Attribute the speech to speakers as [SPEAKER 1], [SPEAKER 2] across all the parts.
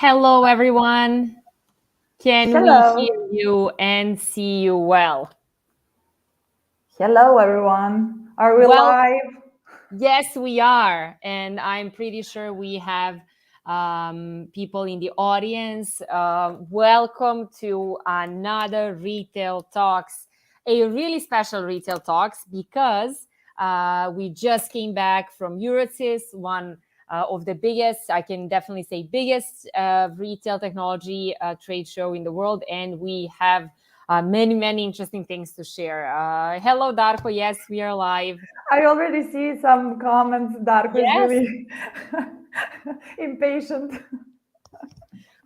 [SPEAKER 1] Hello, everyone. Can we
[SPEAKER 2] Hello.
[SPEAKER 1] hear you and see you well?
[SPEAKER 2] Hello, everyone. Are we
[SPEAKER 1] Well,
[SPEAKER 2] live?
[SPEAKER 1] yes, we are. And I'm pretty sure we have people in the audience. Welcome to another Retail Talks, a really special Retail Talks because we just came back from Eurocis, one of the biggest, I can definitely say biggest retail technology trade show in the world. And we have many interesting things to share. Hello, Darko. Yes, we are live.
[SPEAKER 2] I already see some comments. Darko is
[SPEAKER 1] Yes.
[SPEAKER 2] really impatient.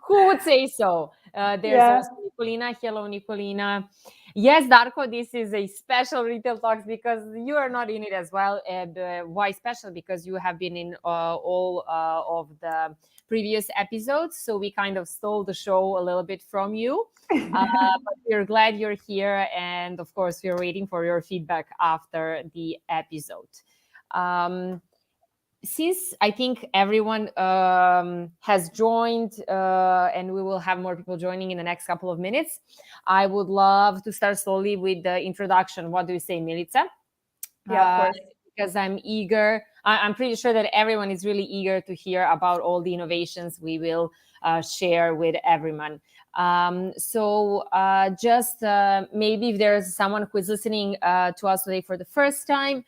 [SPEAKER 1] Who would say so? There's
[SPEAKER 2] Yeah.
[SPEAKER 1] also Nicolina. Hello, Nicolina. Yes, Darko, this is a special Retail Talks because you are not in it as well. And why special? Because you have been in all of the previous episodes. So we kind of stole the show a little bit from you. But we're glad you're here. And of course, we're waiting for your feedback after the episode. Since I think everyone has joined and we will have more people joining in the next couple of minutes, I would love to start slowly with the introduction. What do you say, Milica?
[SPEAKER 2] Yeah, of course.
[SPEAKER 1] Because I'm eager. I'm pretty sure that everyone is really eager to hear about all the innovations we will share with everyone. Just maybe if there's someone who is listening to us today for the first time,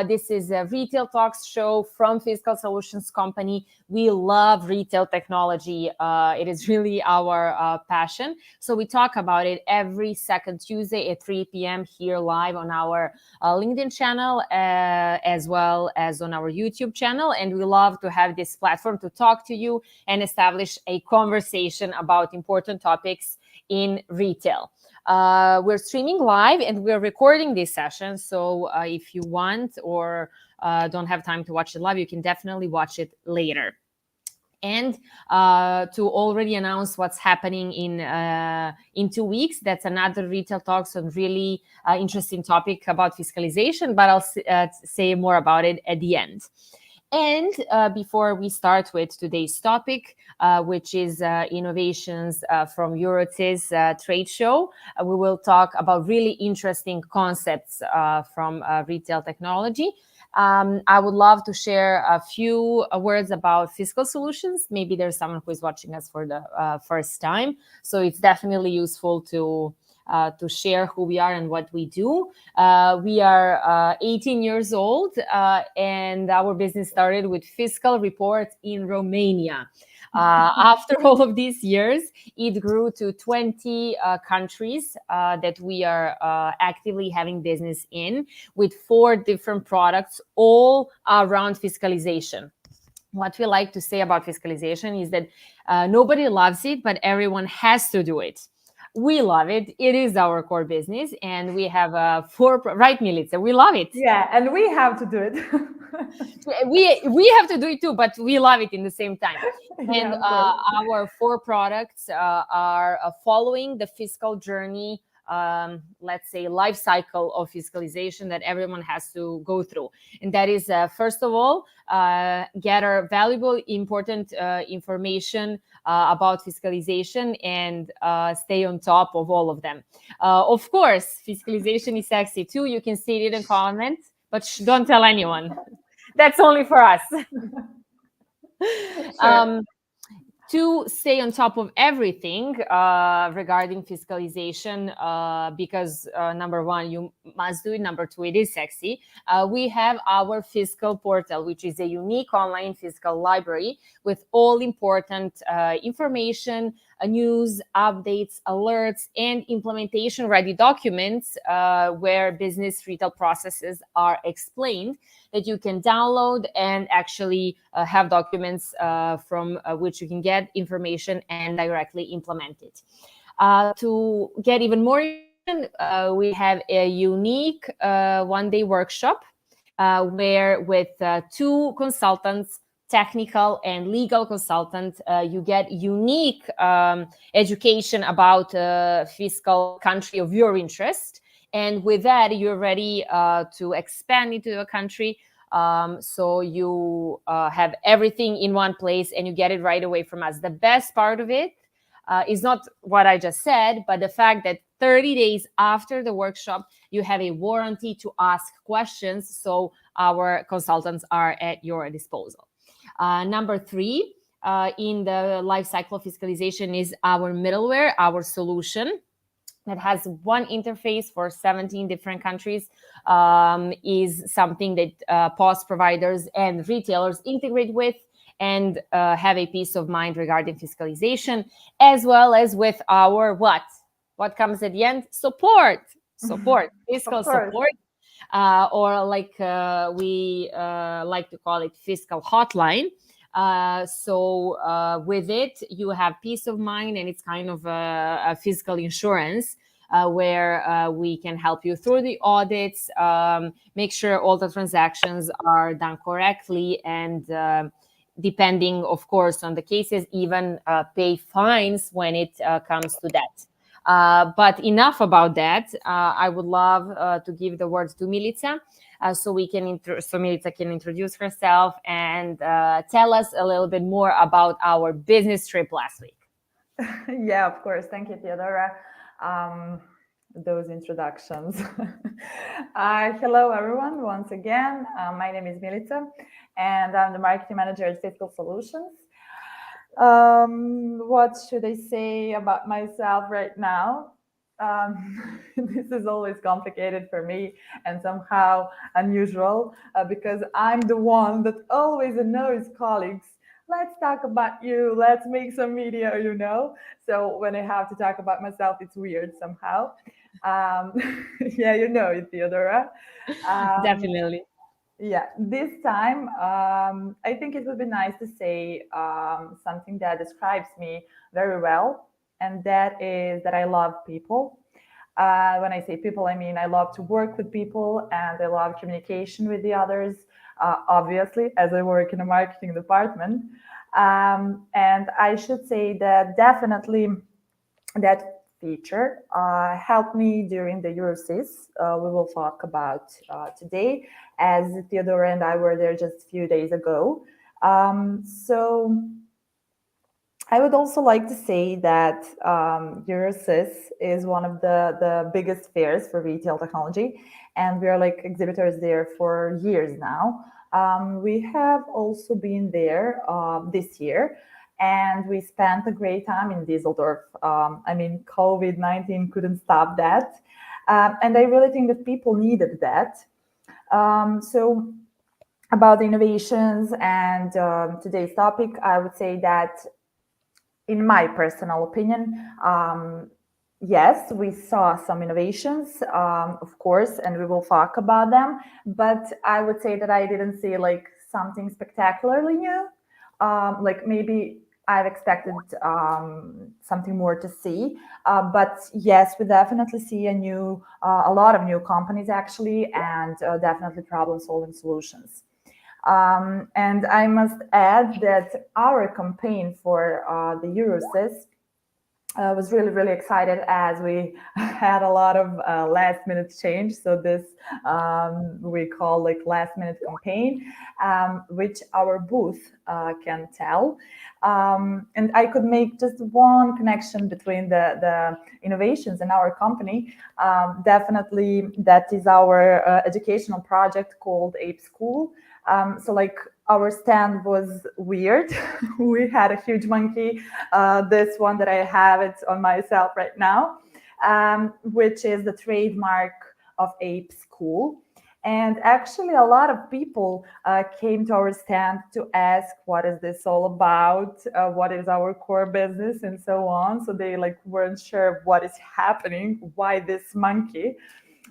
[SPEAKER 1] this is a Retail Talks show from Fiscal Solutions Company. We love retail technology. It is really our passion. So we talk about it every second Tuesday at 3 p.m. here live on our LinkedIn channel, as well as on our YouTube channel. And we love to have this platform to talk to you and establish a conversation about important topics in retail. We're streaming live and we're recording this session. So if you want or don't have time to watch it live, you can definitely watch it later. And to already announce what's happening in 2 weeks, that's another Retail Talks on really interesting topic about fiscalization, but I'll say more about it at the end. And before we start with today's topic, which is innovations from Eurocis trade show, we will talk about really interesting concepts from retail technology. I would love to share a few words about fiscal solutions. Maybe there's someone who is watching us for the first time. So it's definitely useful to share who we are and what we do. We are 18 years old and our business started with fiscal reports in Romania. After all of these years, it grew to 20 countries that we are actively having business in, with 4 different products, all around fiscalization. What we like to say about fiscalization is that nobody loves it, but everyone has to do it. We love it. It is our core business, and we have 4. Right, Milica? We love it.
[SPEAKER 2] Yeah, and we have to do it.
[SPEAKER 1] We have to do it too, but we love it in the same time.
[SPEAKER 2] Yeah,
[SPEAKER 1] And
[SPEAKER 2] of course.
[SPEAKER 1] our 4 products are following the fiscal journey, let's say life cycle of fiscalization that everyone has to go through. And that is, first of all, gather valuable, important information about fiscalization and stay on top of all of them. Of course, fiscalization is sexy too. You can see it in comments, but don't tell anyone. That's only for us.
[SPEAKER 2] Sure.
[SPEAKER 1] To stay on top of everything regarding fiscalization, because number one, you must do it. Number two, it is sexy. We have our fiscal portal, which is a unique online fiscal library with all important information, news, updates, alerts, and implementation ready documents where business retail processes are explained, that you can download and actually have documents from which you can get information and directly implement it. To get even more information, we have a unique one-day workshop where with 2 consultants, technical and legal consultant, you get unique education about fiscal country of your interest. And with that, you're ready to expand into a country So you have everything in one place and you get it right away from us. The best part of it is not what I just said, but the fact that 30 days after the workshop, you have a warranty to ask questions. So our consultants are at your disposal. Number three, in the life cycle of fiscalization is our middleware, our solution that has one interface for 17 different countries, is something that POS providers and retailers integrate with and have a peace of mind regarding fiscalization, as well as with our what comes at the end? Support, fiscal support, or like we like to call it fiscal hotline. So with it, you have peace of mind, and it's kind of a fiscal insurance where we can help you through the audits, make sure all the transactions are done correctly, and depending, of course, on the cases, even pay fines when it comes to that. But enough about that. I would love to give the words to Milica. So Milica can introduce herself and tell us a little bit more about our business trip last week.
[SPEAKER 2] Yeah, of course. Thank you, Theodora. Those introductions. Hello, everyone. Once again, my name is Milica, and I'm the marketing manager at Fiscal Solutions. What should I say about myself right now? This is always complicated for me and somehow unusual because I'm the one that always annoys colleagues. Let's talk about you. Let's make some media, So when I have to talk about myself, it's weird somehow. Yeah, you know it, Theodora.
[SPEAKER 1] Definitely.
[SPEAKER 2] Yeah, this time I think it would be nice to say something that describes me very well, and that is that I love people. When I say people, I mean I love to work with people and I love communication with the others, obviously, as I work in a marketing department. And I should say that definitely that feature helped me during the Eurocis. We will talk about today, as Theodora and I were there just a few days ago. So I would also like to say that Eurocis is one of the biggest fairs for retail technology, and we are like exhibitors there for years now. We have also been there this year, and we spent a great time in Düsseldorf. COVID-19 couldn't stop that. And I really think that people needed that. So about the innovations and today's topic, I would say that in my personal opinion, yes, we saw some innovations, of course, and we will talk about them. But I would say that I didn't see like something spectacularly new. Like maybe I've expected something more to see. But yes, we definitely see a lot of new companies actually, and definitely problem-solving solutions. And I must add that our campaign for the Eurocis was really, really excited as we had a lot of last minute change. So this we call like last minute campaign, which our booth can tell. And I could make just one connection between the innovations in our company. Definitely that is our educational project called Ape School. So like our stand was weird. We had a huge monkey, this one that I have it on myself right now, which is the trademark of Ape School. And actually a lot of people came to our stand to ask, what is this all about? What is our core business and so on. So they like weren't sure what is happening, why this monkey?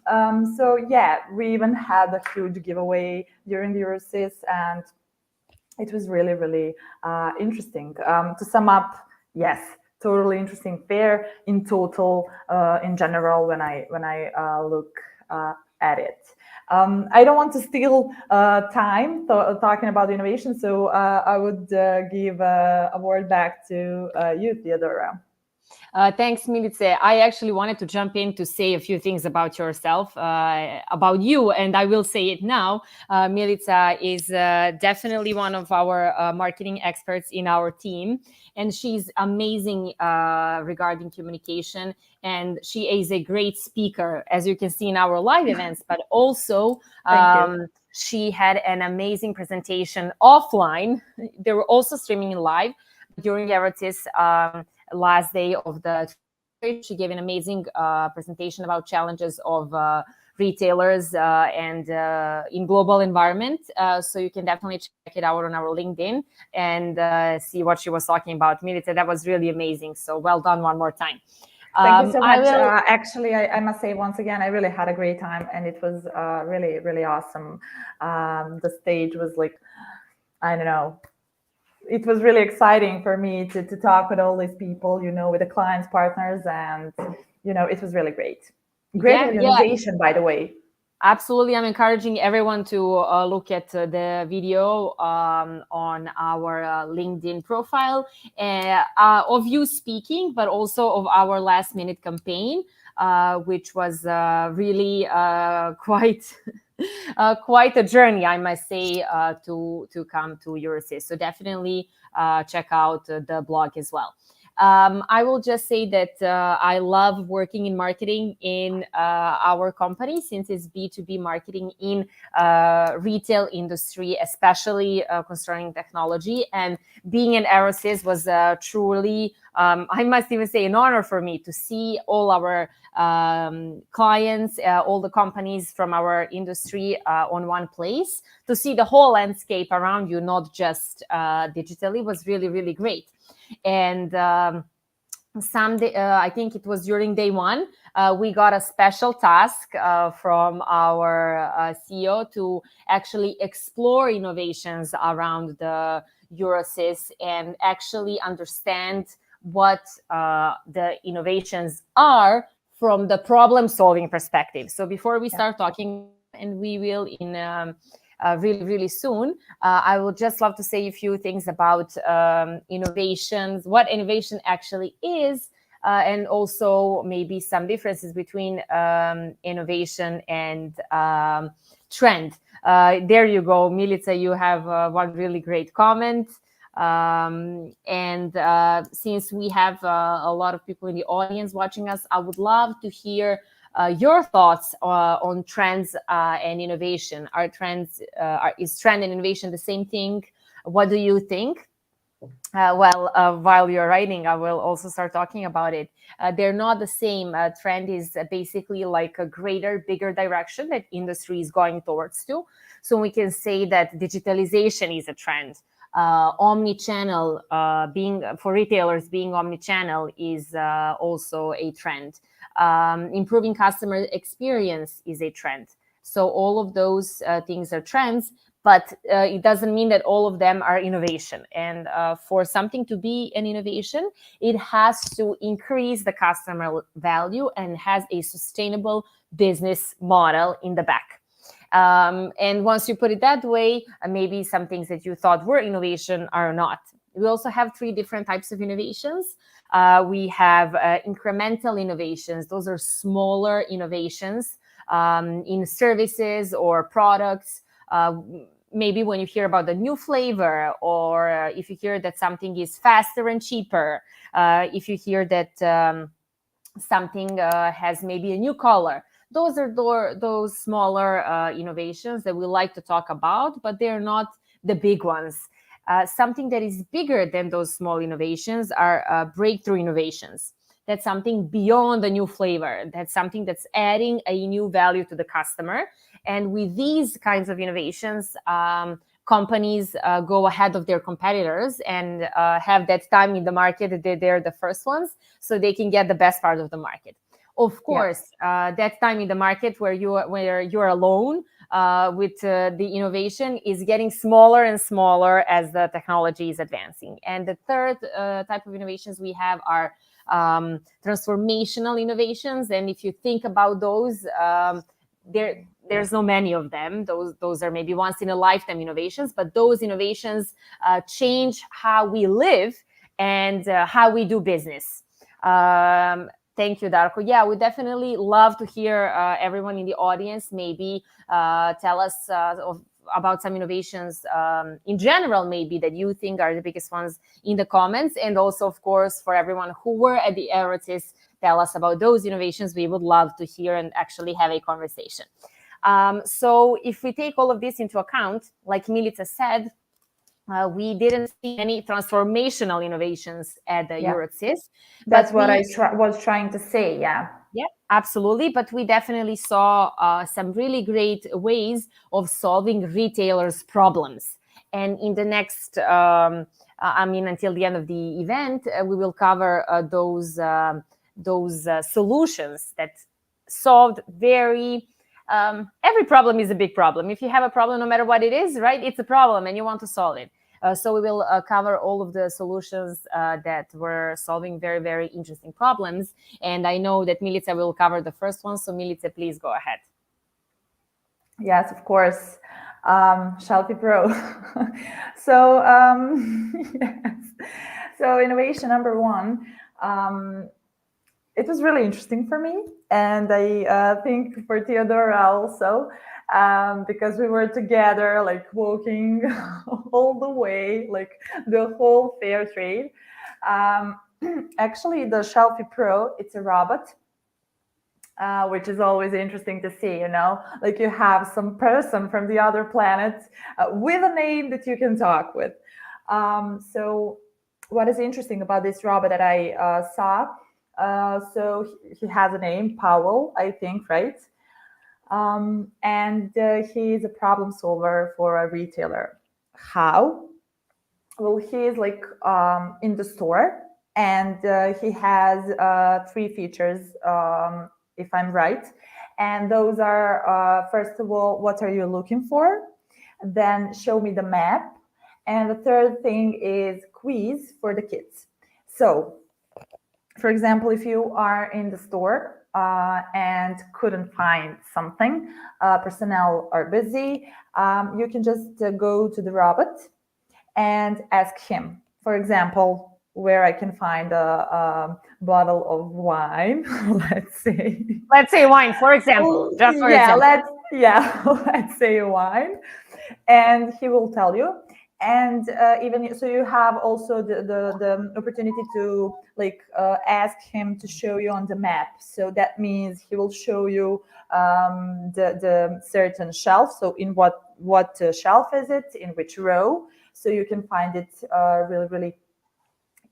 [SPEAKER 2] So yeah, we even had a huge giveaway during the Eurocis, and it was really, really interesting. To sum up, yes, totally interesting fair in total, in general, when I look at it. I don't want to steal time talking about innovation, so I would give a word back to you, Theodora.
[SPEAKER 1] Thanks, Milice. I actually wanted to jump in to say a few things about yourself, about you, and I will say it now. Milica is definitely one of our marketing experts in our team, and she's amazing regarding communication, and she is a great speaker, as you can see in our live events, but also she had an amazing presentation offline. They were also streaming live during Eurocis last day of the trade. She gave an amazing presentation about challenges of retailers and in global environment. So you can definitely check it out on our LinkedIn and see what she was talking about. Milica, that was really amazing. So well done one more time.
[SPEAKER 2] Thank you so much. Actually, I must say once again, I really had a great time, and it was really, really awesome. The stage was like, I don't know, it was really exciting for me to talk with all these people, with the clients, partners, and, it was really great. Great organization, by the way.
[SPEAKER 1] Absolutely. I'm encouraging everyone to look at the video on our LinkedIn profile of you speaking, but also of our last minute campaign, which was really quite quite a journey, I must say, to come to Eurocis. So definitely check out the blog as well. I will just say that I love working in marketing in our company, since it's B2B marketing in retail industry, especially concerning technology. And being in Eurocis was truly, I must even say, an honor for me to see all our clients, all the companies from our industry on one place, to see the whole landscape around you, not just digitally, was really, really great. And I think it was during day one, we got a special task from our CEO to actually explore innovations around the Eurocis and actually understand what the innovations are from the problem-solving perspective. So before we start talking, and we will in really, really soon, I would just love to say a few things about innovations, what innovation actually is, and also maybe some differences between innovation and trend. There you go, Milica, you have one really great comment. And since we have a lot of people in the audience watching us, I would love to hear your thoughts on trends and innovation. Is trend and innovation the same thing? What do you think? While you're writing, I will also start talking about it. They're not the same. Trend is basically like a greater, bigger direction that industry is going towards to. So we can say that digitalization is a trend. Omni-channel, for retailers, being omni-channel is also a trend. Improving customer experience is a trend. So all of those things are trends, but it doesn't mean that all of them are innovation. And for something to be an innovation, it has to increase the customer value and has a sustainable business model in the back. And once you put it that way, maybe some things that you thought were innovation are not. We also have 3 different types of innovations. We have incremental innovations. Those are smaller innovations in services or products. Maybe when you hear about the new flavor, or if you hear that something is faster and cheaper, if you hear that something has maybe a new color. Those are those smaller innovations that we like to talk about, but they're not the big ones. Something that is bigger than those small innovations are breakthrough innovations. That's something beyond the new flavor. That's something that's adding a new value to the customer. And with these kinds of innovations, companies go ahead of their competitors and have that time in the market that they're the first ones, so they can get the best part of the market. Of course, that time in the market where you're alone with the innovation is getting smaller and smaller as the technology is advancing. And the third type of innovations we have are transformational innovations. And if you think about those, there's no many of them. Those are maybe once in a lifetime innovations, but those innovations change how we live and how we do business. Thank you, Darko. Yeah, we definitely love to hear everyone in the audience maybe tell us about some innovations in general, maybe that you think are the biggest ones in the comments. And also, of course, for everyone who were at the Eurocis, tell us about those innovations. We would love to hear and actually have a conversation. So if we take all of this into account, like Milica said, we didn't see any transformational innovations at the Eurocis.
[SPEAKER 2] That's what I was trying to say, yeah.
[SPEAKER 1] Yeah, absolutely. But we definitely saw some really great ways of solving retailers' problems. And in the next, until the end of the event, we will cover those solutions that solved every problem is a big problem. If you have a problem, no matter what it is, right, it's a problem and you want to solve it. So we will cover all of the solutions that were solving very, very interesting problems. And I know that Milica will cover the first one. So Milica, please go ahead.
[SPEAKER 2] Yes, of course. Shelfie Pro. So, yes. So innovation number one, it was really interesting for me. And I think for Theodora also, because we were together, like walking all the way, like the whole fair trade. Actually, the Shelfie Pro, it's a robot, which is always interesting to see, you know, like you have some person from the other planet with a name that you can talk with. So what is interesting about this robot that I saw, so he has a name, Powell, I think, right? And he's a problem solver for a retailer. How? Well, he is like in the store, and he has 3 features, if I'm right. And those are, first of all, what are you looking for? Then show me the map. And the third thing is quiz for the kids. So, for example, if you are in the store and couldn't find something, personnel are busy, you can just go to the robot and ask him, for example, where I can find a bottle of wine, let's say.
[SPEAKER 1] Let's say wine, for example. Just for example.
[SPEAKER 2] Let's say wine. And he will tell you. And even so, you have also the opportunity to ask him to show you on the map. So that means he will show you the certain shelf. So in what shelf is it? In which row? So you can find it really, really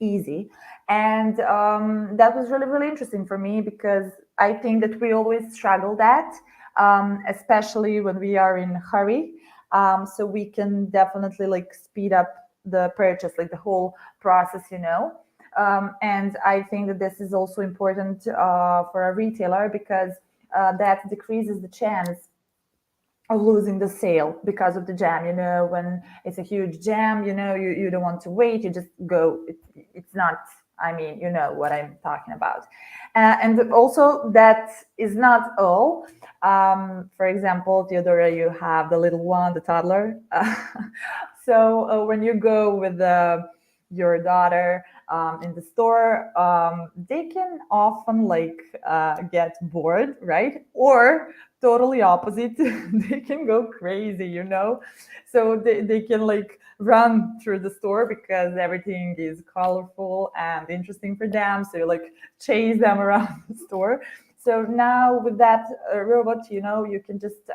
[SPEAKER 2] easy. And that was really, really interesting for me, because I think that we always struggle that, especially when we are in a hurry. So we can definitely speed up the purchase, the whole process, you know. And I think that this is also important for a retailer, because that decreases the chance of losing the sale because of the jam. You know, when it's a huge jam, you know, you don't want to wait, you just go. It's not, I mean, you know what I'm talking about. And also, that is not all. For example, Theodora, you have the little one, the toddler. So when you go with your daughter in the store, they can often get bored, right? Or totally opposite, they can go crazy, you know. So they can run through the store because everything is colorful and interesting for them. So you chase them around the store. So now with that robot, you know, you can just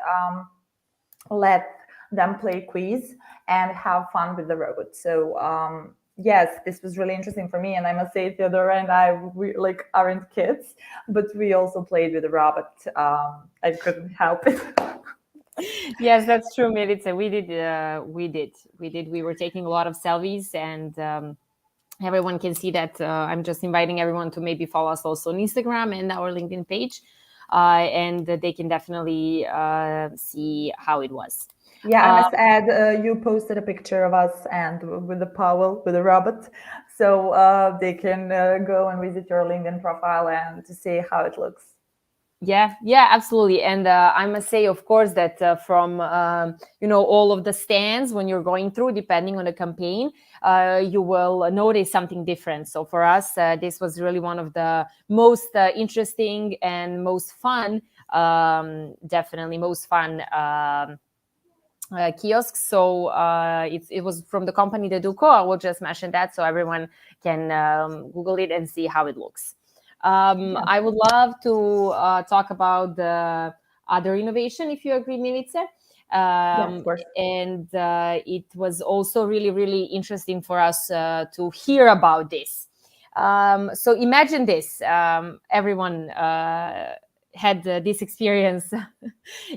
[SPEAKER 2] let them play quiz and have fun with the robot. So yes, this was really interesting for me. And I must say, Theodora and I, we aren't kids, but we also played with the robot. I couldn't help it.
[SPEAKER 1] Yes, that's true, Milica. We were taking a lot of selfies, and everyone can see that. I'm just inviting everyone to maybe follow us also on Instagram and our LinkedIn page, and they can definitely see how it was.
[SPEAKER 2] Yeah, I must add, you posted a picture of us and with the Powell, with the robot. So they can go and visit your LinkedIn profile and to see how it looks.
[SPEAKER 1] Yeah, yeah, absolutely. And I must say, of course, that from all of the stands when you're going through, depending on the campaign, you will notice something different. So for us, this was really one of the most interesting and most fun, definitely most fun kiosks. So it was from the company Deduco. I will just mention that so everyone can Google it and see how it looks. I would love to talk about the other innovation, if you agree, Milice.
[SPEAKER 2] Yeah, of course.
[SPEAKER 1] And it was also really, really interesting for us to hear about this. So imagine this, everyone had this experience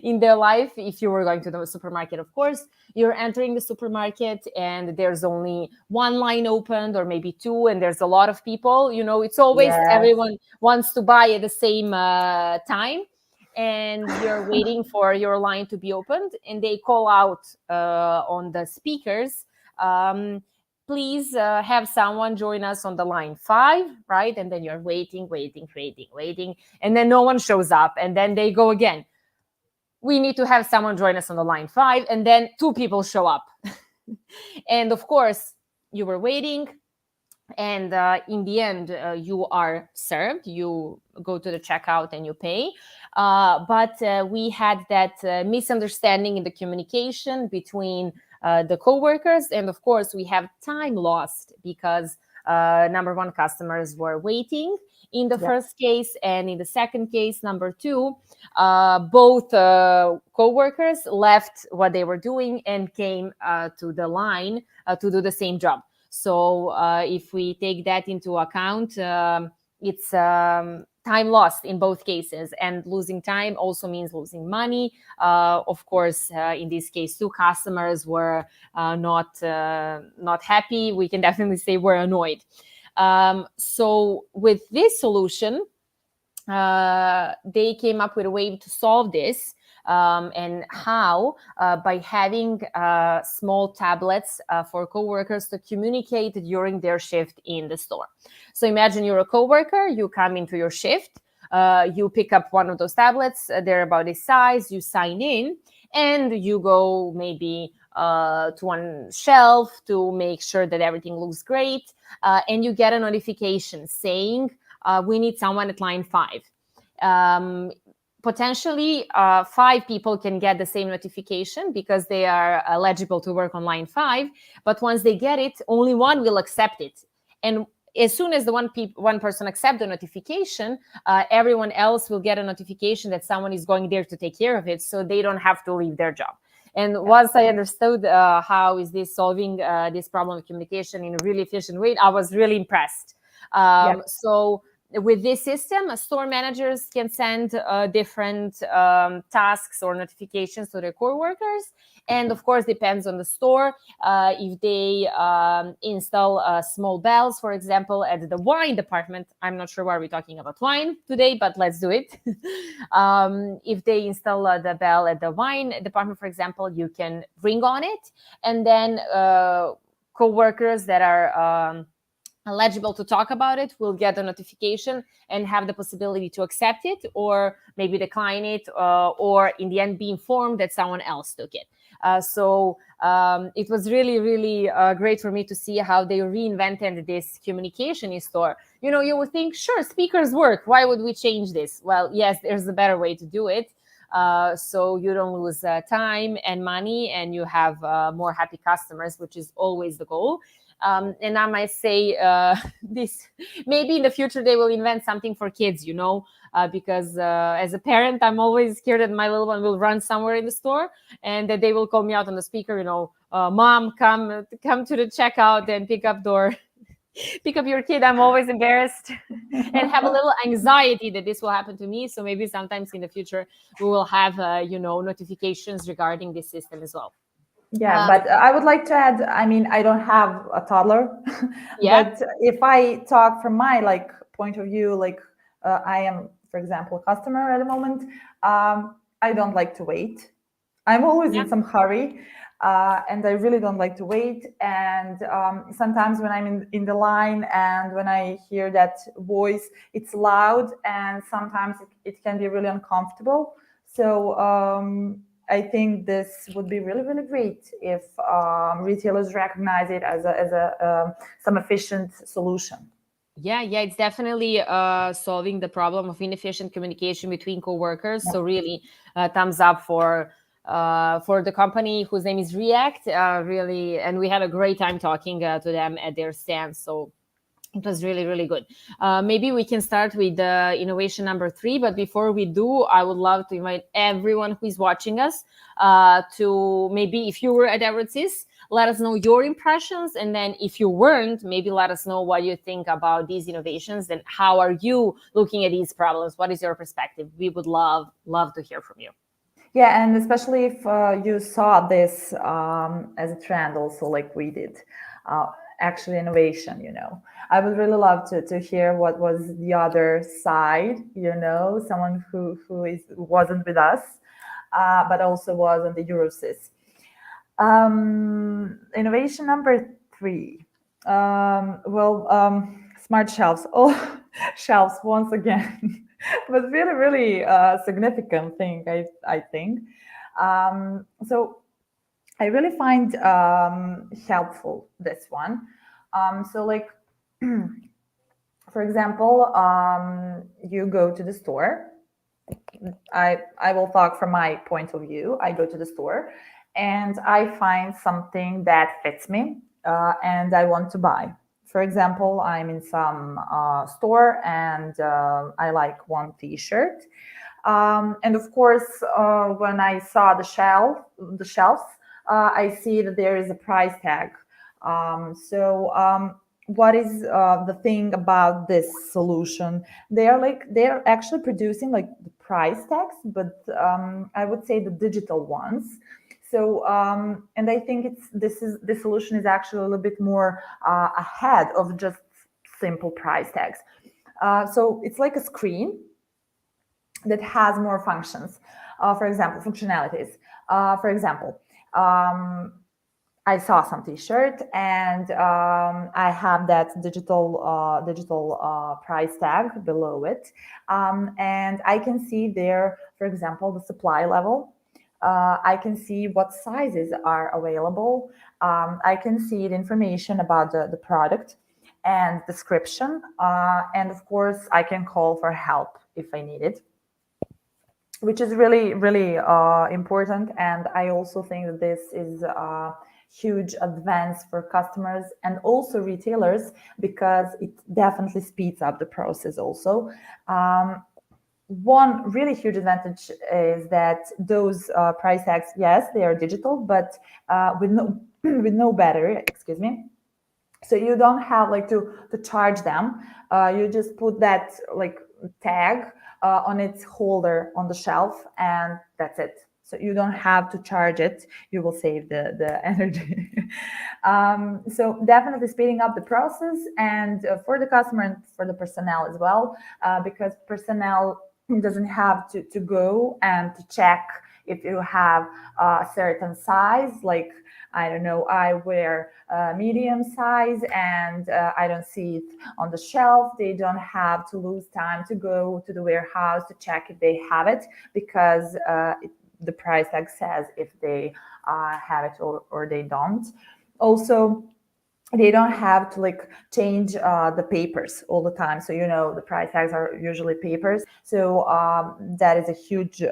[SPEAKER 1] in their life. If you were going to the supermarket, of course, you're entering the supermarket and there's only one line opened or maybe two, and there's a lot of people. It's always
[SPEAKER 2] Yes.
[SPEAKER 1] everyone wants to buy at the same time, and you're waiting for your line to be opened, and they call out on the speakers, please have someone join us on the line 5, right? And then you're waiting, and then no one shows up, and then they go again, we need to have someone join us on the line 5, and then 2 people show up. And of course, you were waiting, and in the end, you are served. You go to the checkout and you pay. But we had that misunderstanding in the communication between the coworkers, and of course, we have time lost because number one, customers were waiting in the first case, and in the second case, number 2, both co-workers left what they were doing and came to the line to do the same job. So if we take that into account, it's time lost in both cases, and losing time also means losing money. Of course, in this case, 2 customers were not happy. We can definitely say we're annoyed. So with this solution, they came up with a way to solve this. And how? By having small tablets for coworkers to communicate during their shift in the store. So imagine you're a coworker, you come into your shift, you pick up one of those tablets, they're about this size, you sign in, and you go maybe to one shelf to make sure that everything looks great, and you get a notification saying, we need someone at line 5. Potentially 5 people can get the same notification because they are eligible to work on line 5. But once they get it, only one will accept it. And as soon as the one person accepts the notification, everyone else will get a notification that someone is going there to take care of it, so they don't have to leave their job. And once I understood how is this solving this problem of communication in a really efficient way, I was really impressed. So with this system, store managers can send different tasks or notifications to their coworkers. And of course, depends on the store. If they install small bells, for example, at the wine department, I'm not sure why we're talking about wine today, but let's do it. If they install the bell at the wine department, for example, you can ring on it. And then coworkers that are eligible to talk about it will get a notification and have the possibility to accept it or maybe decline it, or in the end be informed that someone else took it. So it was really, really great for me to see how they reinvented this communication in store. You would think, sure, speakers work. Why would we change this? Well, yes, there's a better way to do it. So you don't lose time and money, and you have more happy customers, which is always the goal. And I might say this, maybe in the future they will invent something for kids, because as a parent, I'm always scared that my little one will run somewhere in the store and that they will call me out on the speaker, Mom, come to the checkout and pick up your kid. I'm always embarrassed and have a little anxiety that this will happen to me. So maybe sometimes in the future we will have, notifications regarding this system as well.
[SPEAKER 2] Yeah, but I would like to add, I don't have a toddler, but if I talk from my point of view, I am, for example, a customer at the moment, I don't like to wait. I'm always in some hurry, and I really don't like to wait. And sometimes when I'm in the line and when I hear that voice, it's loud, and sometimes it can be really uncomfortable. So I think this would be really, really great if retailers recognize it as some efficient solution.
[SPEAKER 1] Yeah, it's definitely solving the problem of inefficient communication between coworkers. So really, thumbs up for the company whose name is React. Really, and we had a great time talking to them at their stand. So it was really, really good. Maybe we can start with innovation number 3. But before we do, I would love to invite everyone who is watching us to maybe, if you were at Eurocis, let us know your impressions. And then if you weren't, maybe let us know what you think about these innovations and how are you looking at these problems? What is your perspective? We would love to hear from you.
[SPEAKER 2] Yeah, and especially if you saw this as a trend also like we did. Actually innovation, I would really love to hear what was the other side, someone who wasn't with us, but also was on the Eurocis. Innovation number 3. Smart shelves. Oh, shelves once again. But really, really significant thing, I think. So I really find helpful this one. So like, for example, you go to the store. I will talk from my point of view. I go to the store and I find something that fits me and I want to buy. For example, I'm in some store and I like one t-shirt. And of course, when I saw the shelves, I see that there is a price tag. What is the thing about this solution? They're actually producing like the price tags, but I would say the digital ones. So, and I think this solution is actually a little bit more ahead of just simple price tags. So it's like a screen that has more functions. For example, functionalities. For example, I saw some T-shirt and I have that digital price tag below it, and I can see there, for example, the supply level. I can see what sizes are available. I can see the information about the product and description, and of course, I can call for help if I need it, which is really, really important. And I also think that this is a huge advance for customers and also retailers, because it definitely speeds up the process also. One really huge advantage is that those price tags, yes, they are digital, but with no battery, excuse me. So you don't have like to charge them. You just put that like tag on its holder on the shelf, and that's it. So you don't have to charge it. You will save the energy. So definitely speeding up the process, and for the customer and for the personnel as well, because personnel doesn't have to go and to check if you have a certain size. Like, I don't know, I wear medium size and I don't see it on the shelf. They don't have to lose time to go to the warehouse to check if they have it, because the price tag says if they have it or they don't. Also, they don't have to like change the papers all the time. So, the price tags are usually papers. So that is a huge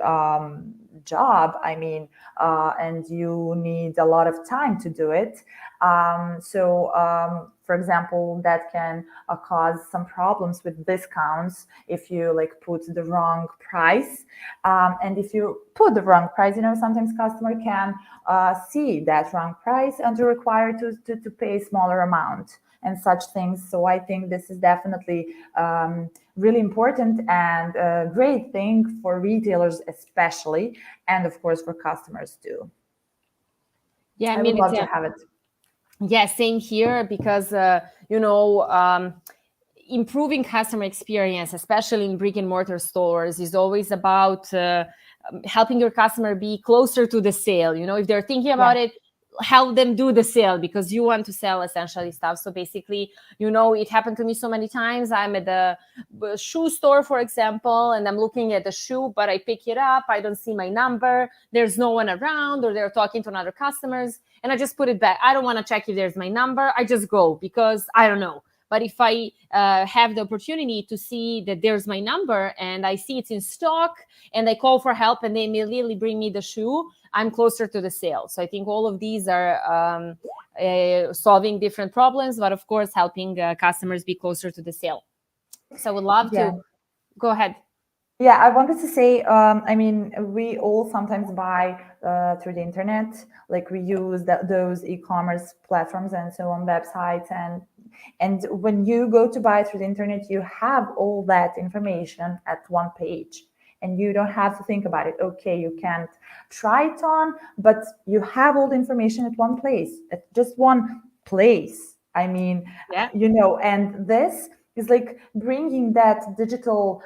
[SPEAKER 2] job. I mean, and you need a lot of time to do it. For example, that can cause some problems with discounts if you like put the wrong price. And if you put the wrong price, sometimes customer can see that wrong price and you're required to pay a smaller amount and such things. So I think this is definitely really important and a great thing for retailers especially, and of course for customers too.
[SPEAKER 1] Yeah,
[SPEAKER 2] I would love to have it.
[SPEAKER 1] Yeah, same here, because improving customer experience, especially in brick and mortar stores, is always about helping your customer be closer to the sale. If they're thinking about it, help them do the sale, because you want to sell essentially stuff. So basically, it happened to me so many times. I'm at the shoe store, for example, and I'm looking at the shoe, but I pick it up, I don't see my number, there's no one around, or they're talking to another customers, and I just put it back. I don't want to check if there's my number. I just go, because I don't know. But if I have the opportunity to see that there's my number and I see it's in stock and I call for help and they immediately bring me the shoe, I'm closer to the sale. So I think all of these are solving different problems, but of course, helping customers be closer to the sale. So I would love to go ahead.
[SPEAKER 2] Yeah, I wanted to say, we all sometimes buy through the internet, like we use those e-commerce platforms and so on, websites, and when you go to buy through the internet, you have all that information at one page, and you don't have to think about it. Okay, you can't try it on, but you have all the information at one place, at just one place. And this is like bringing that digital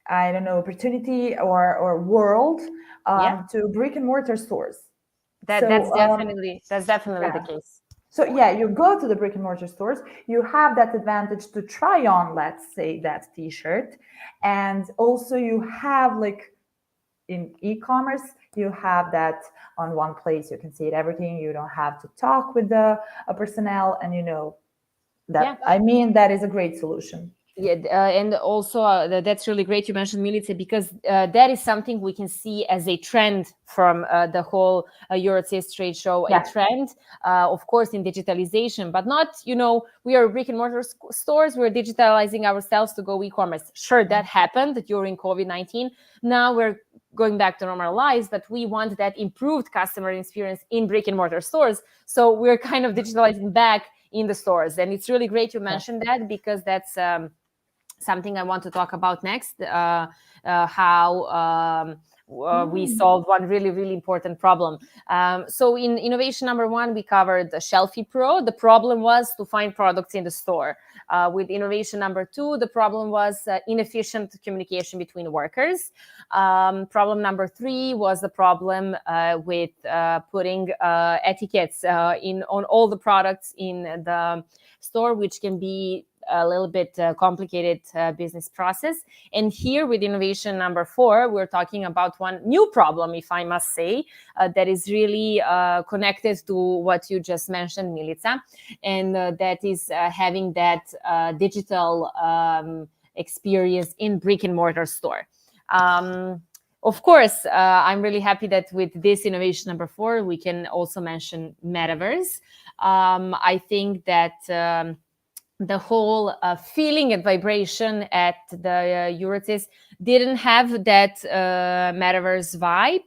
[SPEAKER 2] opportunity or world to brick and mortar stores.
[SPEAKER 1] That's definitely the case.
[SPEAKER 2] So you go to the brick and mortar stores, you have that advantage to try on, let's say, that t-shirt. And also you have, like in e-commerce, you have that on one place. You can see everything. You don't have to talk with the personnel, and that is a great solution.
[SPEAKER 1] Yeah, and also that's really great you mentioned, Milica, because that is something we can see as a trend from the whole Eurocis trade show, a trend, of course, in digitalization, but not, we are brick and mortar stores, we're digitalizing ourselves to go e-commerce. Sure, that happened during COVID-19. Now we're going back to normal lives, but we want that improved customer experience in brick and mortar stores. So we're kind of digitalizing back in the stores. And it's really great you mentioned that, because that's something I want to talk about next, how we solved one really, really important problem. So in innovation number 1, we covered the Shelfie Pro. The problem was to find products in the store. With innovation number 2, the problem was inefficient communication between workers. Problem number 3 was the problem with putting etiquettes on all the products in the store, which can be a little bit complicated business process. And here with innovation number 4, we're talking about one new problem, if I must say, that is really connected to what you just mentioned, Milica, and that is having that digital experience in brick and mortar store. Of course, I'm really happy that with this innovation number 4, we can also mention Metaverse. I think that the whole feeling and vibration at the Eurocis didn't have that Metaverse vibe,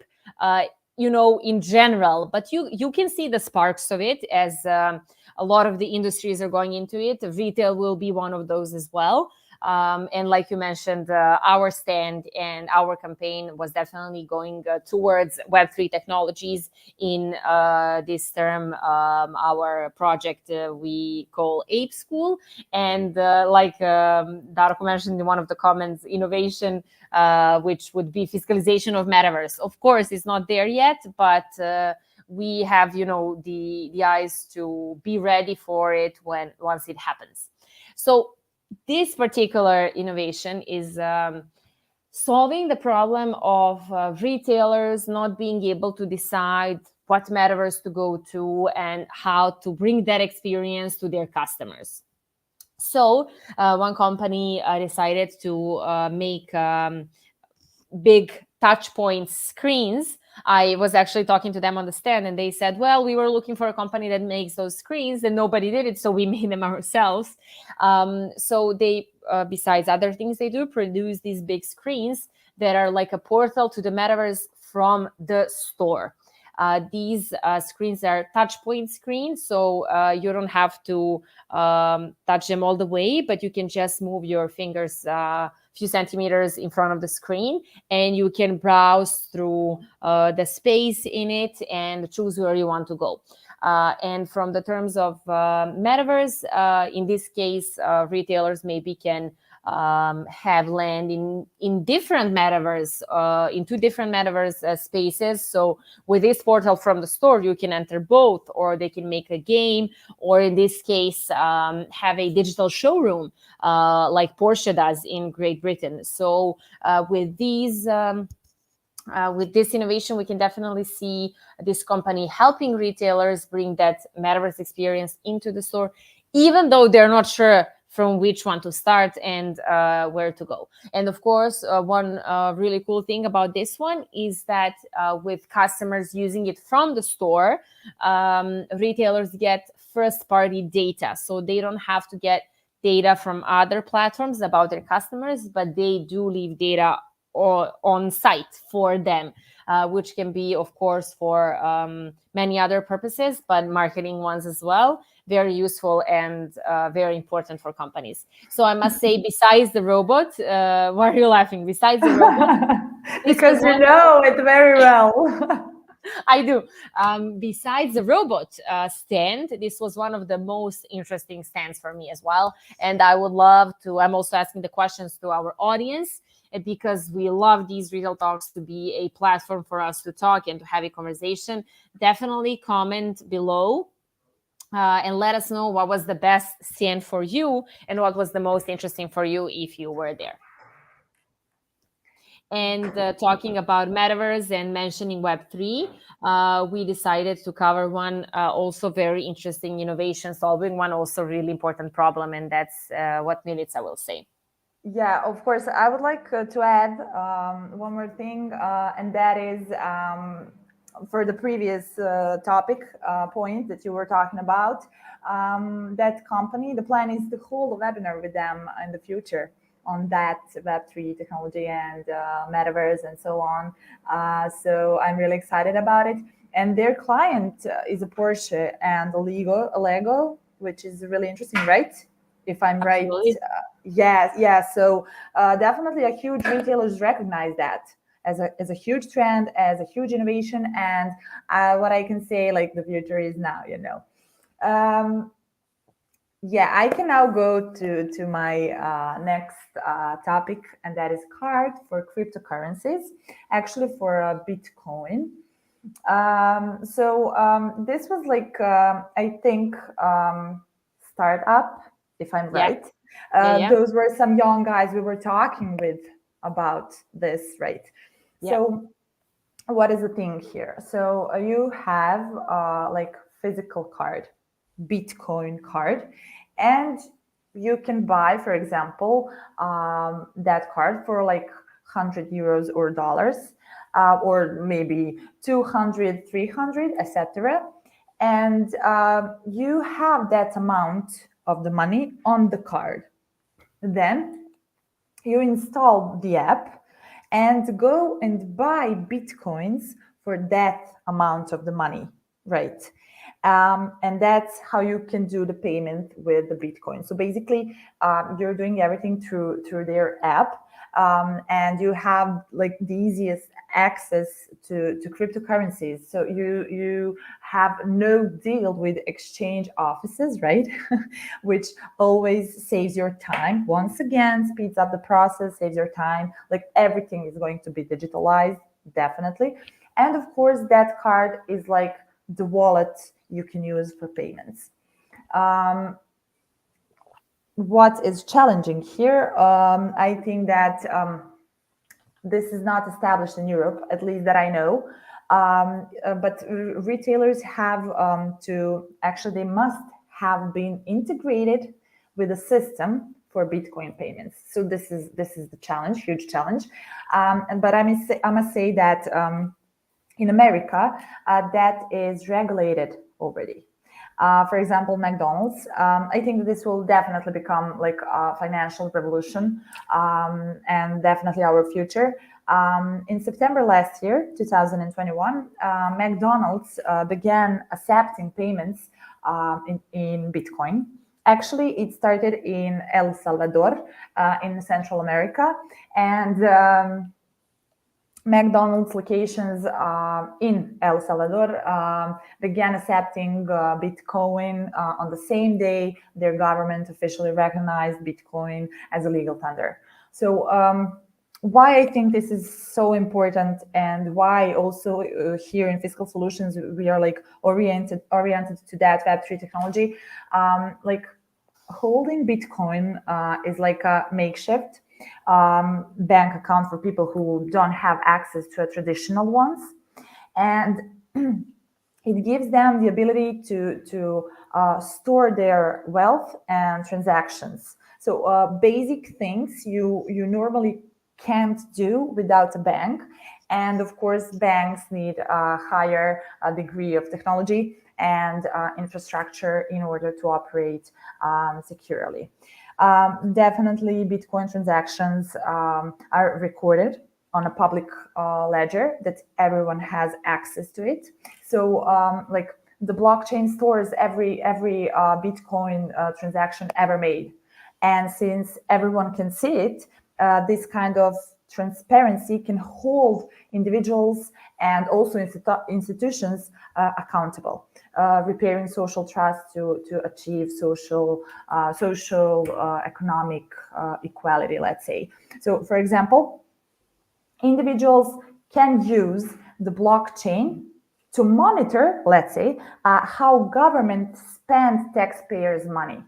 [SPEAKER 1] in general, but you can see the sparks of it as a lot of the industries are going into it. Retail will be one of those as well. And like you mentioned, our stand and our campaign was definitely going towards Web3 technologies in this term. Our project we call Ape School. And like Darko mentioned in one of the comments, innovation, which would be fiscalization of Metaverse. Of course, it's not there yet, but we have, the eyes to be ready for it once it happens. So this particular innovation is solving the problem of retailers not being able to decide what Metaverse to go to and how to bring that experience to their customers. So one company decided to make big touch point screens. I was actually talking to them on the stand, and they said, well, we were looking for a company that makes those screens and nobody did it, so we made them ourselves. So they, besides other things they do, produce these big screens that are like a portal to the Metaverse from the store. These screens are touch point screens, so you don't have to touch them all the way, but you can just move your fingers few centimeters in front of the screen, and you can browse through the space in it and choose where you want to go. And from the terms of Metaverse, in this case, retailers maybe can have land in different metaverse, in two different metaverse spaces. So with this portal from the store, you can enter both, or they can make a game, or in this case, have a digital showroom like Porsche does in Great Britain. So with this innovation, we can definitely see this company helping retailers bring that metaverse experience into the store, even though they're not sure from which one to start and where to go. And of course, one really cool thing about this one is that with customers using it from the store, retailers get first-party data. So they don't have to get data from other platforms about their customers, but they do leave data or on site for them, which can be, of course, for many other purposes, but marketing ones as well. Very useful and very important for companies. So I must say, besides the robot, why are you laughing? Besides the robot,
[SPEAKER 2] because you know it very well.
[SPEAKER 1] I do. Besides the robot stand, this was one of the most interesting stands for me as well. And I would love to, I'm also asking the questions to our audience, because we love these retail talks to be a platform for us to talk and to have a conversation. Definitely comment below and let us know what was the best stand for you and what was the most interesting for you if you were there. And talking about metaverse and mentioning Web3, we decided to cover one also very interesting innovation, solving one also really important problem, and that's what Milica will say.
[SPEAKER 2] Yeah, of course. I would like to add one more thing, and that is for the previous topic point that you were talking about. That company, the plan is to hold a webinar with them in the future on that Web3 technology and metaverse and so on. So I'm really excited about it. And their client is a Porsche and a Lego, which is really interesting, right? If I'm
[SPEAKER 1] Absolutely.
[SPEAKER 2] right. Yes. So definitely a huge retailers recognize that as a huge trend, as a huge innovation. And what I can say, like, the future is now, Yeah, I can now go to my next topic, and that is card for cryptocurrencies, actually for Bitcoin. This was like, I think, startup, if I'm right.
[SPEAKER 1] Yeah.
[SPEAKER 2] Those were some young guys we were talking with about this, right?
[SPEAKER 1] Yeah.
[SPEAKER 2] So what is the thing here? So you have like physical card, Bitcoin card, and you can buy, for example, that card for like 100 euros or dollars, or maybe 200, 300, etc. And you have that amount of the money on the card. Then you install the app and go and buy Bitcoins for that amount of the money, right? And that's how you can do the payment with the Bitcoin. So basically, you're doing everything through their app, and you have like the easiest access to cryptocurrencies. So you have no deal with exchange offices, right? Which always saves your time. Once again, speeds up the process, saves your time. Like, everything is going to be digitalized, definitely. And of course, that card is like the wallet you can use for payments. What is challenging here? I think that this is not established in Europe, at least that I know. But retailers have to, actually, they must have been integrated with a system for Bitcoin payments. So this is the challenge, huge challenge. But I must say that in America, that is regulated already. For example, McDonald's. I think this will definitely become like a financial revolution, and definitely our future. In September last year, 2021, McDonald's began accepting payments in Bitcoin. Actually, it started in El Salvador, in Central America, and McDonald's locations in El Salvador began accepting Bitcoin on the same day their government officially recognized Bitcoin as a legal tender. So why I think this is so important, and why also here in Fiscal Solutions we are like oriented to that Web3 technology. Like holding Bitcoin is like a makeshift bank account for people who don't have access to a traditional ones, and it gives them the ability to store their wealth and transactions. So basic things you normally can't do without a bank. And of course, banks need a higher degree of technology and infrastructure in order to operate securely. Definitely, Bitcoin transactions are recorded on a public ledger that everyone has access to it. So, like the blockchain stores every Bitcoin transaction ever made, and since everyone can see it, this kind of transparency can hold individuals and also institutions accountable, repairing social trust to achieve social economic equality, let's say. So, for example, individuals can use the blockchain to monitor, let's say, how government spends taxpayers' money.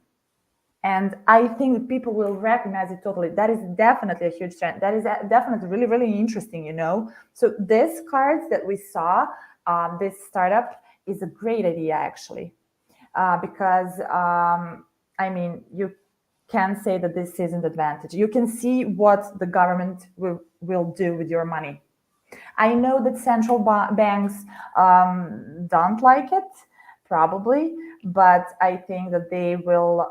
[SPEAKER 2] And I think that people will recognize it totally. That is definitely a huge trend. That is definitely really, really interesting, you know. So this cards that we saw, this startup is a great idea, actually, because, I mean, you can say that this is an advantage. You can see what the government will do with your money. I know that central banks don't like it, probably, but I think that they will,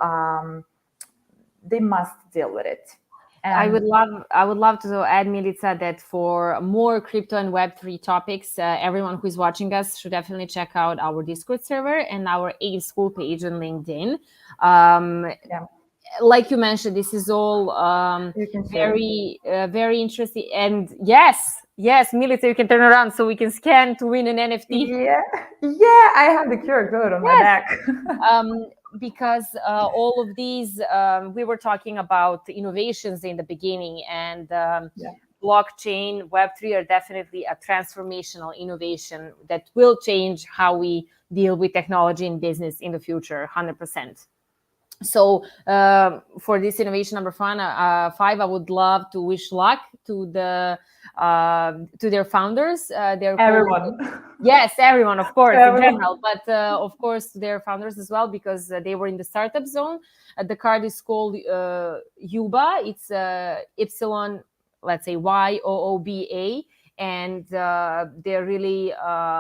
[SPEAKER 2] they must deal with it.
[SPEAKER 1] And I would love to add, Milica, that for more crypto and Web3 topics, everyone who is watching us should definitely check out our Discord server and our A School page on LinkedIn. Like you mentioned, this is all very interesting. And yes, Milica, you can turn around so we can scan to win an NFT.
[SPEAKER 2] Yeah, I have the QR code on my back.
[SPEAKER 1] Because all of these, we were talking about innovations in the beginning, and blockchain, Web3 are definitely a transformational innovation that will change how we deal with technology in business in the future, 100%. So for this innovation number 5, I would love to wish luck to their founders.
[SPEAKER 2] Everyone.
[SPEAKER 1] Yes, everyone, of course, in general, but of course to their founders as well, because they were in the startup zone. The card is called YOOBA. It's Ypsilon, let's say YOOBA. And they're really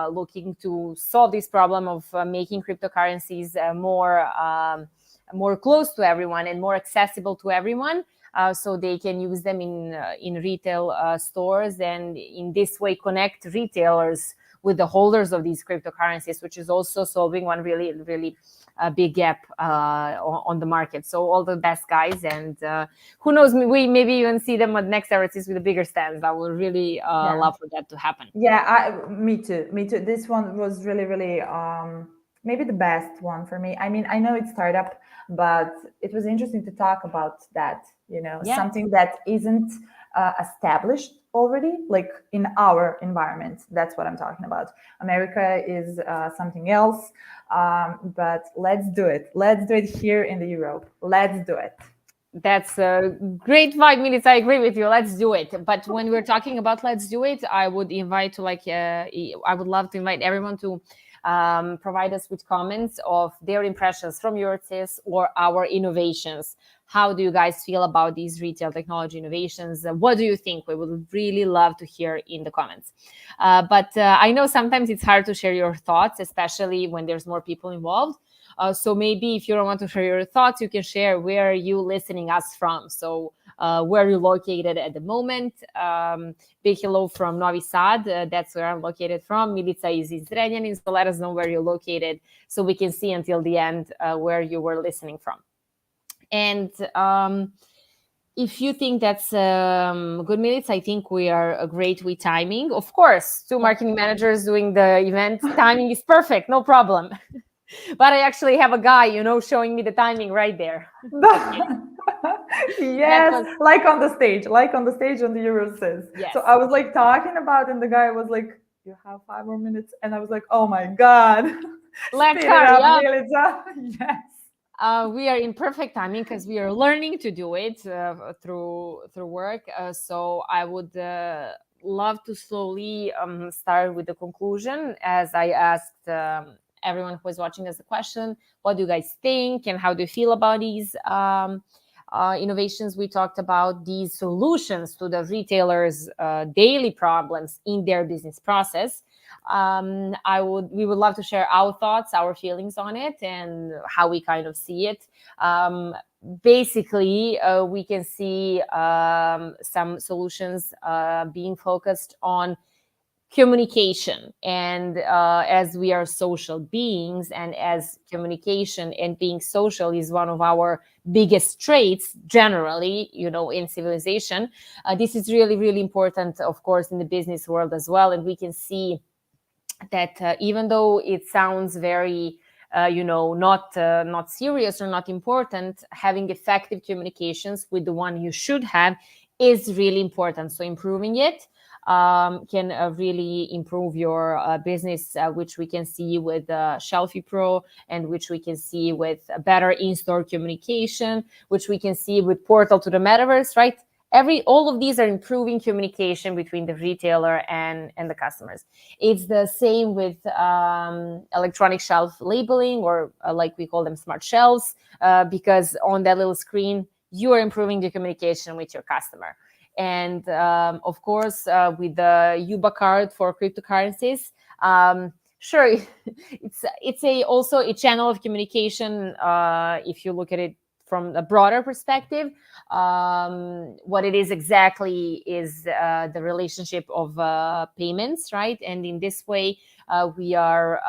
[SPEAKER 1] looking to solve this problem of making cryptocurrencies more close to everyone and more accessible to everyone, so they can use them in retail stores, and in this way connect retailers with the holders of these cryptocurrencies, which is also solving one really, really big gap on the market. So all the best, guys, and who knows, we maybe even see them at next Eurocis with a bigger stand. I would really love for that to happen.
[SPEAKER 2] Yeah, me too. This one was really, really maybe the best one for me. I mean, I know it's startup, but it was interesting to talk about that, you know, something that isn't established already, like in our environment. That's what I'm talking about. America is something else, but let's do it. Let's do it here in the Europe. Let's do it.
[SPEAKER 1] That's a great 5 minutes. I agree with you. Let's do it. But when we're talking about let's do it, I would invite to I would love to invite everyone to provide us with comments of their impressions from Eurocis or our innovations. How do you guys feel about these retail technology innovations? What do you think? We would really love to hear in the comments. But I know sometimes it's hard to share your thoughts, especially when there's more people involved. So maybe if you don't want to share your thoughts, you can share where are you listening us from. So where are you located at the moment? Big hello from Novi Sad. That's where I'm located from. Milica is in Zrenjanin. So let us know where you're located so we can see until the end where you were listening from. And if you think that's good minutes, I think we are great with timing. Of course, two marketing managers doing the event, timing is perfect, no problem. But I actually have a guy, showing me the timing right there.
[SPEAKER 2] Yes, like on the stage on the Eurocis.
[SPEAKER 1] Yes.
[SPEAKER 2] So I was like talking about, and the guy was like, "You have 5 more minutes," and I was like, "Oh my god,
[SPEAKER 1] Let's
[SPEAKER 2] speed it
[SPEAKER 1] hurry
[SPEAKER 2] up,
[SPEAKER 1] up.
[SPEAKER 2] really." Yes.
[SPEAKER 1] We are in perfect timing because we are learning to do it through work. So I would love to slowly start with the conclusion, as I asked everyone who is watching us a question: what do you guys think, and how do you feel about these innovations? We talked about these solutions to the retailers' daily problems in their business process. We would love to share our thoughts, our feelings on it, and how we kind of see it. Basically, we can see some solutions being focused on communication, and as we are social beings, and as communication and being social is one of our biggest traits generally, in civilization, this is really, really important, of course, in the business world as well. And we can see that even though it sounds very not serious or not important, having effective communications with the one you should have is really important. So improving it can really improve your business, which we can see with Shelfie Pro, and which we can see with better in-store communication, which we can see with Portal to the Metaverse, right? All of these are improving communication between the retailer and the customers. It's the same with electronic shelf labeling, or like we call them, smart shelves, because on that little screen, you are improving the communication with your customer. And of course, with the Yuba card for cryptocurrencies, sure, it's also a channel of communication if you look at it from a broader perspective. What it is exactly is the relationship of payments, right? And in this way, we are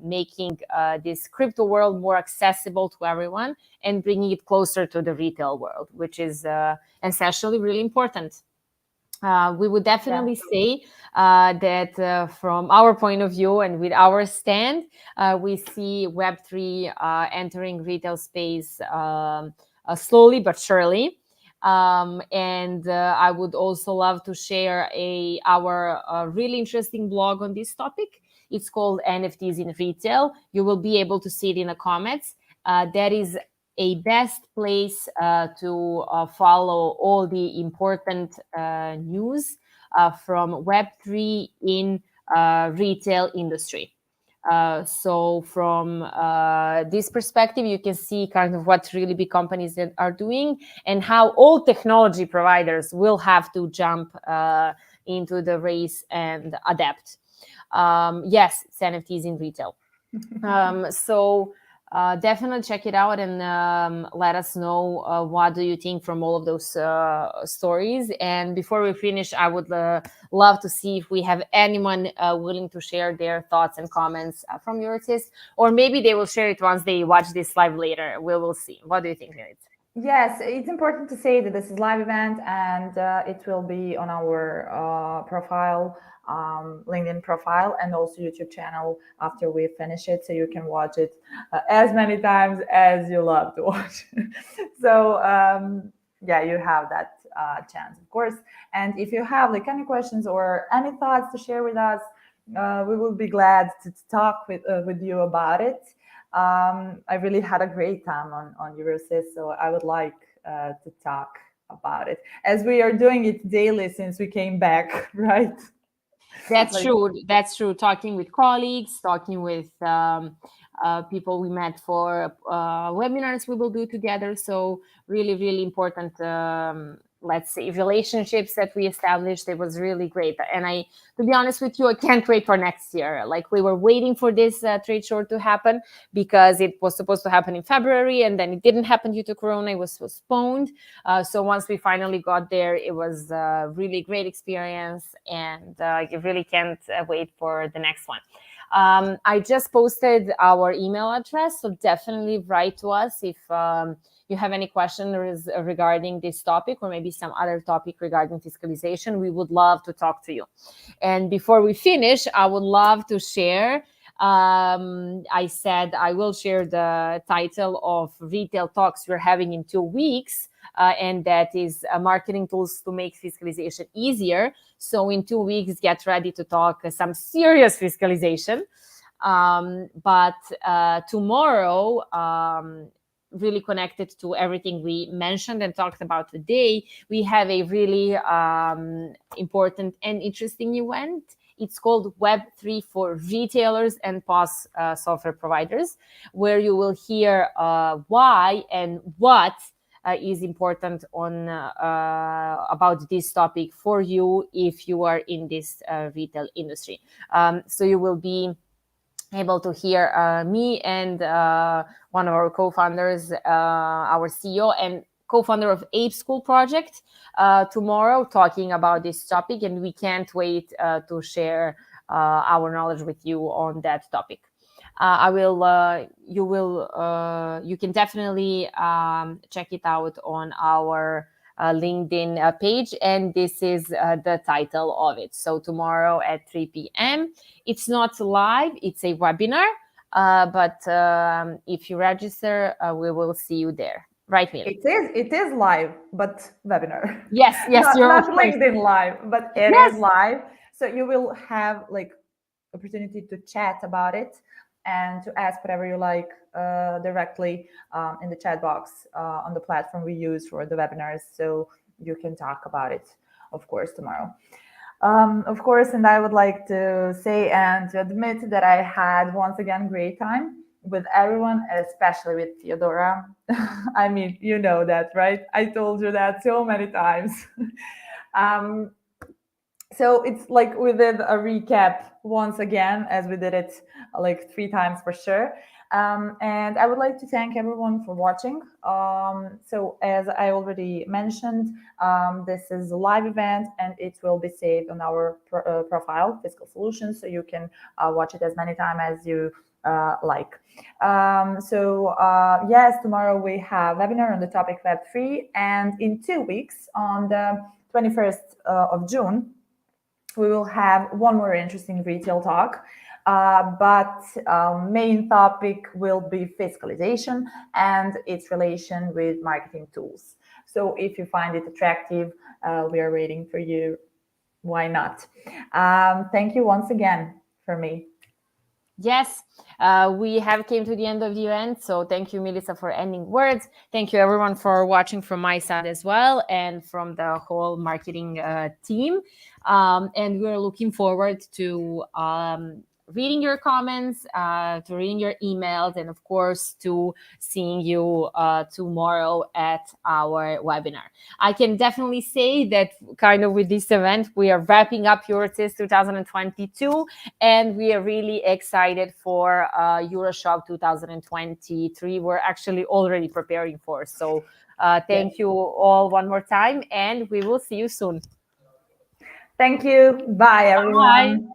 [SPEAKER 1] making this crypto world more accessible to everyone and bringing it closer to the retail world, which is essentially really important. We would definitely say that from our point of view and with our stand, we see Web3 entering retail space slowly but surely. And I would also love to share our really interesting blog on this topic. It's called NFTs in Retail. You will be able to see it in the comments. That is a best place to follow all the important news from Web3 in retail industry. So from this perspective, you can see kind of what really big companies that are doing, and how all technology providers will have to jump into the race and adapt. Yes, it's NFTs in retail. So definitely check it out, and let us know what do you think from all of those stories. And before we finish, I would love to see if we have anyone willing to share their thoughts and comments from Eurocis, or maybe they will share it once they watch this live later. We will see. What do you think, Merit?
[SPEAKER 2] Yes, it's important to say that this is live event, and it will be on our profile, LinkedIn profile, and also YouTube channel after we finish it, so you can watch it as many times as you love to watch. So yeah, you have that chance, of course. And if you have like any questions or any thoughts to share with us, we will be glad to talk with you about it. I really had a great time on Eurocis, so I would like to talk about it, as we are doing it daily since we came back, right?
[SPEAKER 1] That's true. That's true. Talking with colleagues, talking with people we met for webinars we will do together. So really, really important, let's say, relationships that we established. It was really great. And to be honest with you, I can't wait for next year. Like, we were waiting for this trade show to happen, because it was supposed to happen in February, and then it didn't happen due to Corona. It was postponed. So once we finally got there, it was a really great experience, and you really can't wait for the next one. I just posted our email address, so definitely write to us if you have any questions regarding this topic or maybe some other topic regarding fiscalization, we would love to talk to you. And before we finish, I would love to share, I said I will share the title of Retail Talks we're having in 2 weeks, and that is marketing tools to make fiscalization easier. So in 2 weeks, get ready to talk some serious fiscalization. But tomorrow, really connected to everything we mentioned and talked about today, we have a really important and interesting event. It's called Web3 for retailers and POS software providers, where you will hear why and what is important on about this topic for you if you are in this retail industry. So you will be able to hear me and one of our co-founders, our CEO and co-founder of Ape School Project, tomorrow talking about this topic, and we can't wait to share our knowledge with you on that topic. You can definitely check it out on our LinkedIn page, and this is the title of it. So tomorrow at 3 p.m. It's not live, it's a webinar, but if you register, we will see you there. Right, Mili?
[SPEAKER 2] It is live, but webinar.
[SPEAKER 1] Yes,
[SPEAKER 2] not LinkedIn live, but it is live. So you will have like opportunity to chat about it and to ask whatever you like directly in the chat box on the platform we use for the webinars. So you can talk about it, of course, tomorrow. Of course, and I would like to say and to admit that I had once again great time with everyone, especially with Theodora. I mean, you know that, right? I told you that so many times. So it's like we did a recap once again, as we did it like 3 times for sure. And I would like to thank everyone for watching. So as I already mentioned, this is a live event and it will be saved on our profile, Fiscal Solutions, so you can watch it as many times as you like. Yes, tomorrow we have a webinar on the topic Web3, and in 2 weeks, on the 21st of June, we will have one more interesting retail talk, but main topic will be fiscalization and its relation with marketing tools. So if you find it attractive, we are waiting for you. Why not? Thank you once again for me.
[SPEAKER 1] Yes, we have came to the end of the event. So thank you, Melissa, for ending words. Thank you, everyone, for watching from my side as well and from the whole marketing team. And we're looking forward to reading your comments, to reading your emails, and of course, to seeing you tomorrow at our webinar. I can definitely say that kind of with this event, we are wrapping up Eurocis 2022, and we are really excited for EuroShop 2023. We're actually already preparing for. So thank you all one more time, and we will see you soon.
[SPEAKER 2] Thank you. Bye, everyone.
[SPEAKER 1] Bye.